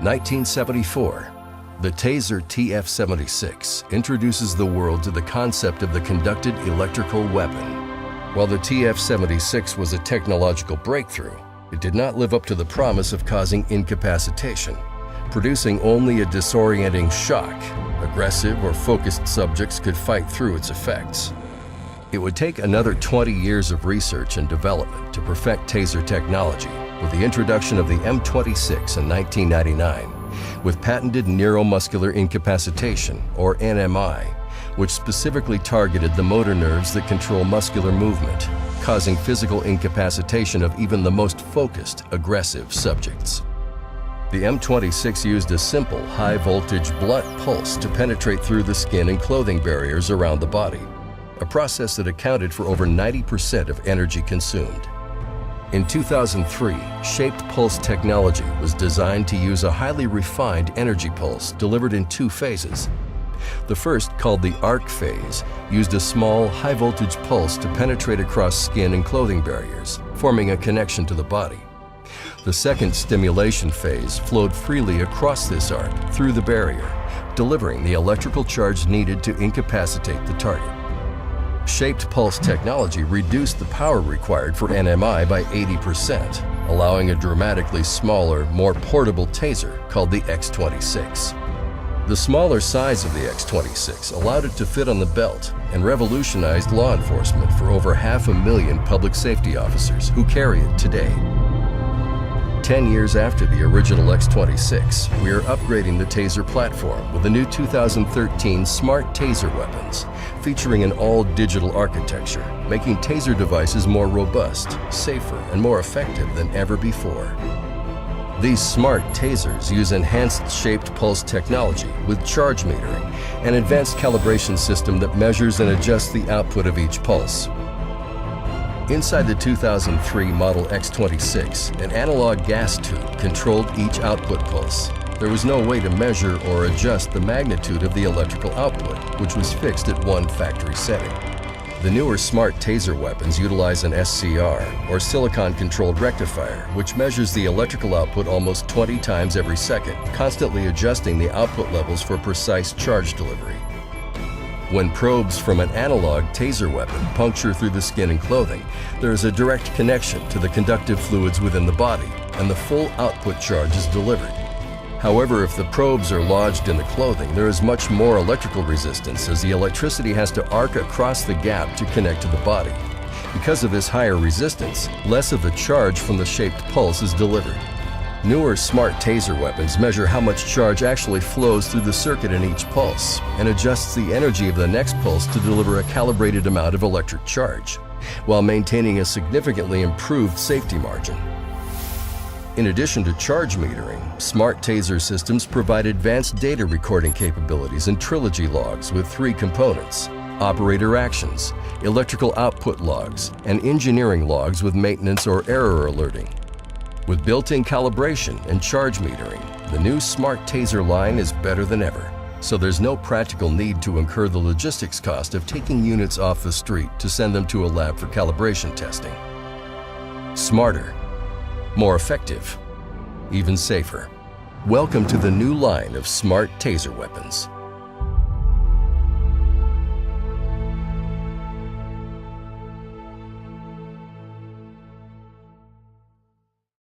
1974. The TASER TF-76 introduces the world to the concept of the conducted electrical weapon. While the TF-76 was a technological breakthrough, it did not live up to the promise of causing incapacitation, producing only a disorienting shock. Aggressive or focused subjects could fight through its effects. It would take another 20 years of research and development to perfect TASER technology, with the introduction of the M26 in 1999, with patented neuromuscular incapacitation, or NMI, which specifically targeted the motor nerves that control muscular movement, causing physical incapacitation of even the most focused, aggressive subjects. The M26 used a simple, high-voltage blunt pulse to penetrate through the skin and clothing barriers around the body, a process that accounted for over 90% of energy consumed. In 2003, shaped pulse technology was designed to use a highly refined energy pulse delivered in two phases. The first, called the arc phase, used a small, high-voltage pulse to penetrate across skin and clothing barriers, forming a connection to the body. The second stimulation phase flowed freely across this arc through the barrier, delivering the electrical charge needed to incapacitate the target. Shaped pulse technology reduced the power required for NMI by 80%, allowing a dramatically smaller, more portable TASER called the X26. The smaller size of the X26 allowed it to fit on the belt and revolutionized law enforcement for over 500,000 public safety officers who carry it today. 10 years after the original X26, we are upgrading the TASER platform with the new 2013 Smart TASER weapons, featuring an all-digital architecture, making TASER devices more robust, safer, and more effective than ever before. These smart TASERs use enhanced shaped pulse technology with charge metering, an advanced calibration system that measures and adjusts the output of each pulse. Inside the 2003 Model X26, an analog gas tube controlled each output pulse. There was no way to measure or adjust the magnitude of the electrical output, which was fixed at one factory setting. The newer smart TASER weapons utilize an SCR, or silicon-controlled rectifier, which measures the electrical output almost 20 times every second, constantly adjusting the output levels for precise charge delivery. When probes from an analog TASER weapon puncture through the skin and clothing, there is a direct connection to the conductive fluids within the body, and the full output charge is delivered. However, if the probes are lodged in the clothing, there is much more electrical resistance, as the electricity has to arc across the gap to connect to the body. Because of this higher resistance, less of the charge from the shaped pulse is delivered. Newer smart TASER weapons measure how much charge actually flows through the circuit in each pulse and adjusts the energy of the next pulse to deliver a calibrated amount of electric charge, while maintaining a significantly improved safety margin. In addition to charge metering, smart TASER systems provide advanced data recording capabilities and trilogy logs with 3 components: operator actions, electrical output logs, and engineering logs with maintenance or error alerting. With built-in calibration and charge metering, the new Smart TASER line is better than ever, so there's no practical need to incur the logistics cost of taking units off the street to send them to a lab for calibration testing. Smarter, more effective, even safer. Welcome to the new line of Smart TASER weapons.